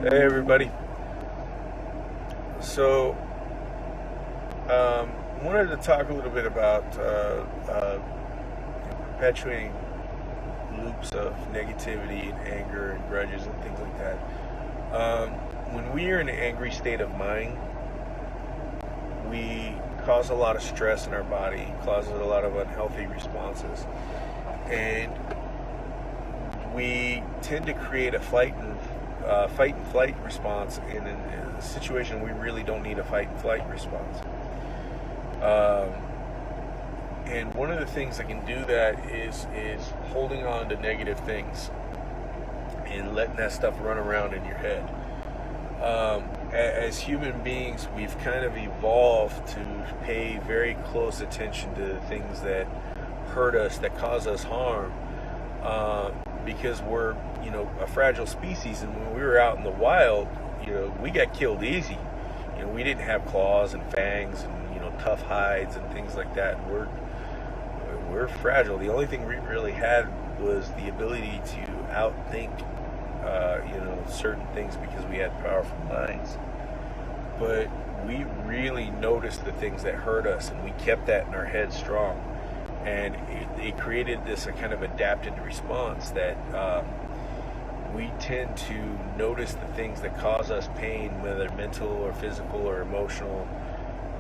Hey everybody. So, wanted to talk a little bit about perpetuating loops of negativity and anger and grudges and things like that. When we are in an angry state of mind, we cause a lot of stress in our body, causes a lot of unhealthy responses, and we tend to create a fight and flight response in a situation we really don't need a fight and flight response. Um, and one of the things that can do that is holding on to negative things and letting that stuff run around in your head. As human beings, we've kind of evolved to pay very close attention to the things that hurt us, that cause us harm, because we're, a fragile species. And when we were out in the wild, we got killed easy. We didn't have claws and fangs and tough hides and things like that. We're fragile. The only thing we really had was the ability to outthink, certain things because we had powerful minds. But we really noticed the things that hurt us, and we kept that in our head strong. And it created this a kind of adapted response that we tend to notice the things that cause us pain, whether mental or physical or emotional,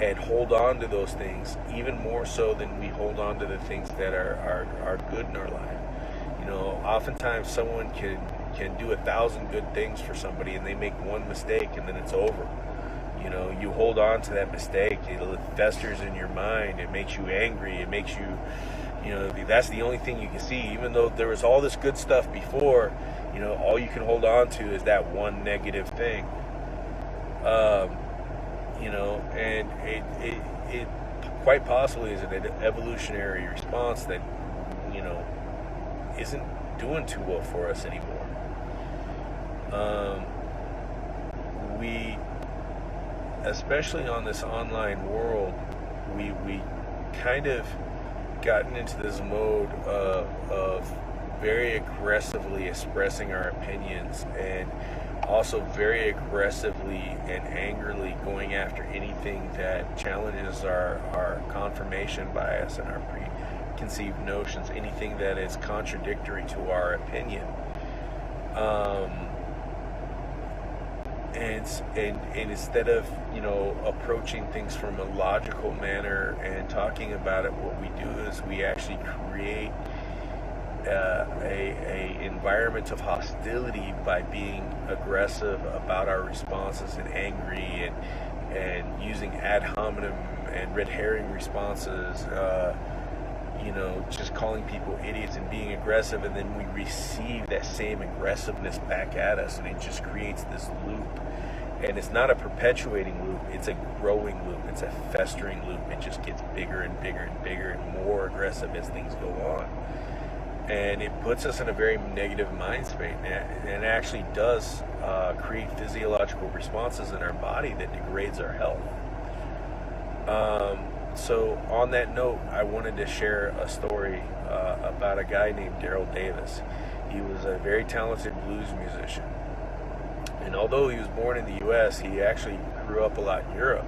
and hold on to those things even more so than we hold on to the things that are good in our life. Oftentimes someone can do 1,000 good things for somebody, and they make one mistake and then it's over. You hold on to that mistake, it festers in your mind, it makes you angry, it makes you, that's the only thing you can see. Even though there was all this good stuff before, all you can hold on to is that one negative thing. And it quite possibly is an evolutionary response that, isn't doing too well for us anymore. We, especially on this online world, we kind of gotten into this mode of very aggressively expressing our opinions, and also very aggressively and angrily going after anything that challenges our confirmation bias and our preconceived notions, anything that is contradictory to our opinion. And instead of approaching things from a logical manner and talking about it, what we do is we actually create a environment of hostility by being aggressive about our responses and angry and using ad hominem and red herring responses, just calling people idiots and being aggressive, and then we receive that same aggressiveness back at us, and it just creates this loop. And it's not a perpetuating loop, it's a growing loop, it's a festering loop. It just gets bigger and bigger and bigger and more aggressive as things go on. And it puts us in a very negative mind state, and actually does create physiological responses in our body that degrades our health. So on that note, I wanted to share a story about a guy named Daryl Davis. He was a very talented blues musician. And although he was born in the U.S., he actually grew up a lot in Europe.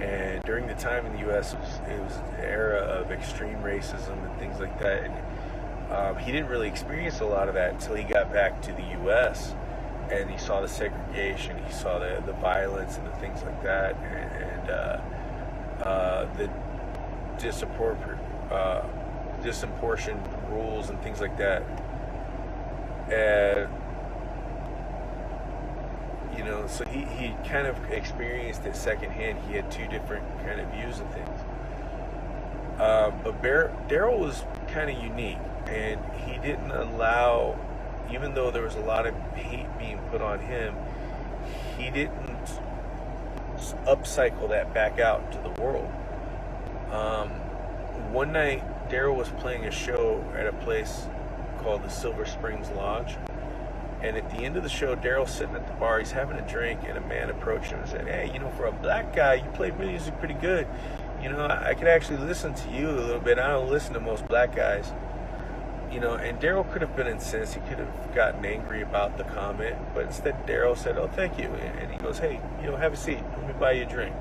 And during the time in the U.S., it was an era of extreme racism and things like that. And he didn't really experience a lot of that until he got back to the U.S. and he saw the segregation, he saw the violence and the things like that, and the disproportioned rules and things like that. And so he kind of experienced it secondhand. He had two different kind of views of things. But Daryl was kind of unique, and he didn't allow, even though there was a lot of hate being put on him, he didn't upcycle that back out to the world. One night, Daryl was playing a show at a place called the Silver Springs Lodge. And at the end of the show, Daryl's sitting at the bar, he's having a drink, and a man approached him and said, "Hey, for a black guy, you play music pretty good. I could actually listen to you a little bit. I don't listen to most black guys." and Daryl could have been incensed. He could have gotten angry about the comment, but instead Daryl said, "Oh, thank you," and he goes, "Hey, have a seat. Let me buy you a drink."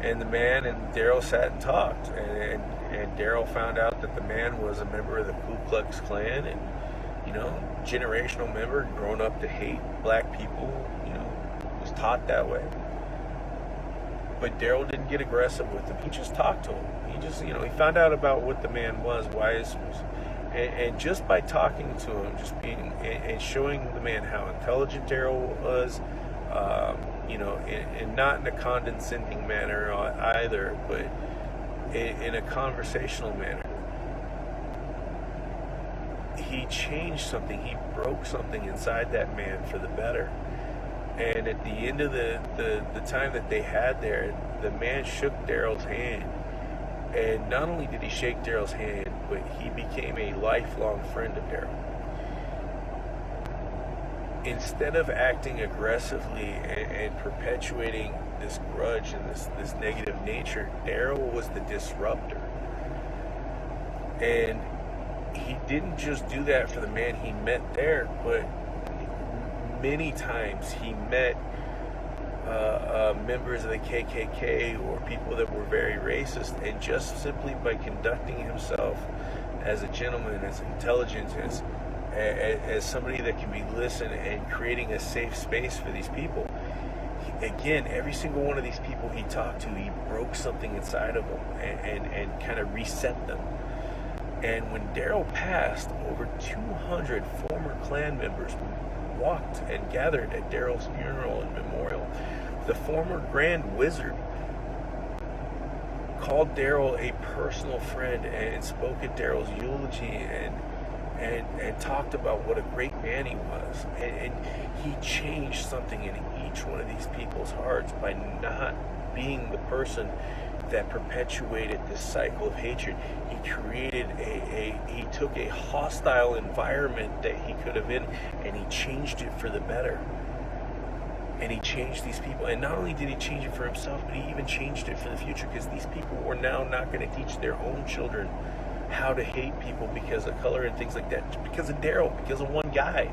And the man and Daryl sat and talked, and Daryl found out that the man was a member of the Ku Klux Klan, and generational member, grown up to hate black people, was taught that way. But Daryl didn't get aggressive with him. He just talked to him. He just, he found out about what the man was, why his was, and just by talking to him, just being and showing the man how intelligent Daryl was, and not in a condescending manner either, but in a conversational manner. He changed something. He broke something inside that man for the better. And at the end of the time that they had there, the man shook Daryl's hand. And not only did he shake Daryl's hand, but he became a lifelong friend of Daryl. Instead of acting aggressively and perpetuating this grudge and this negative nature, Daryl was the disruptor. And he didn't just do that for the man he met there, but many times he met members of the KKK or people that were very racist, and just simply by conducting himself as a gentleman, as intelligent, as somebody that can be listened, and creating a safe space for these people. Again, every single one of these people he talked to, he broke something inside of them and kind of reset them. And when Daryl passed, over 200 former Klan members walked and gathered at Daryl's funeral and memorial. The former Grand Wizard called Daryl a personal friend and spoke at Daryl's eulogy and talked about what a great man he was. And he changed something in each one of these people's hearts by not being the person that perpetuated this cycle of hatred. He created he took a hostile environment that he could have been, and he changed it for the better. And he changed these people. And not only did he change it for himself, but he even changed it for the future, because these people were now not going to teach their own children how to hate people because of color and things like that, because of Daryl, because of one guy.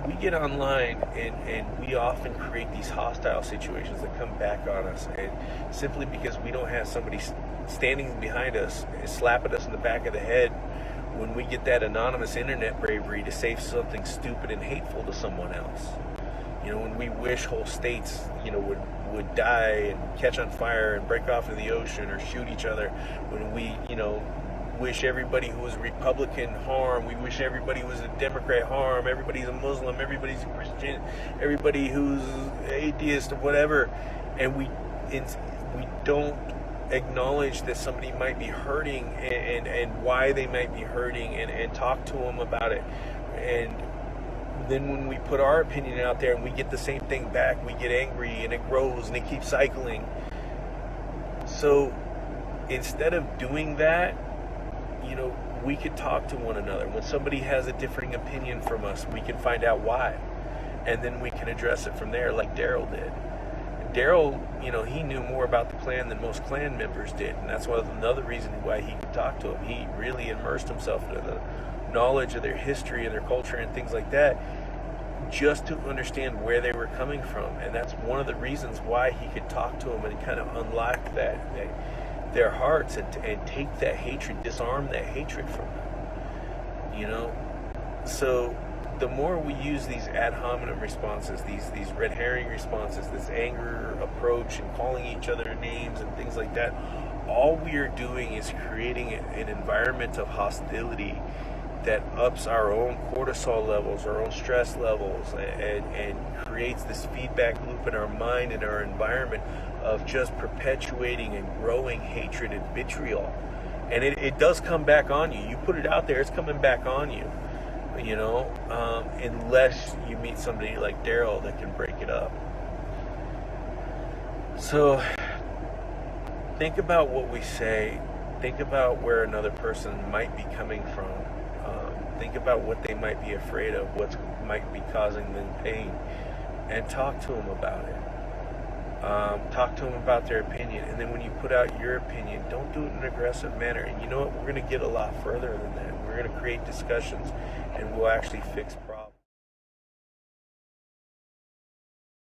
We get online and we often create these hostile situations that come back on us, and simply because we don't have somebody standing behind us slapping us in the back of the head when we get that anonymous internet bravery to say something stupid and hateful to someone else. When we wish whole states would die and catch on fire and break off into the ocean or shoot each other, when we wish everybody who was a Republican harm, we wish everybody who was a Democrat harm, everybody's a Muslim, everybody's a Christian, everybody who's atheist or whatever, and we don't acknowledge that somebody might be hurting and why they might be hurting, and talk to them about it. And then when we put our opinion out there and we get the same thing back, we get angry, and it grows and it keeps cycling. So instead of doing that, we could talk to one another. When somebody has a differing opinion from us, we can find out why, and then we can address it from there, like Daryl did. Daryl, he knew more about the Klan than most Klan members did, and that's another reason why he could talk to him. He really immersed himself into the knowledge of their history and their culture and things like that, just to understand where they were coming from. And that's one of the reasons why he could talk to them and kind of unlock their hearts and take that hatred, disarm that hatred from them. So the more we use these ad hominem responses, these red herring responses, this anger approach and calling each other names and things like that, all we are doing is creating an environment of hostility that ups our own cortisol levels, our own stress levels, and creates this feedback loop in our mind and our environment of just perpetuating and growing hatred and vitriol. And it does come back on you. You put it out there, it's coming back on you, unless you meet somebody like Daryl that can break it up. So think about what we say. Think about where another person might be coming from. Think about what they might be afraid of, what might be causing them pain, and talk to them about it. Talk to them about their opinion, and then when you put out your opinion, don't do it in an aggressive manner. And you know what? We're going to get a lot further than that. We're going to create discussions, and we'll actually fix problems.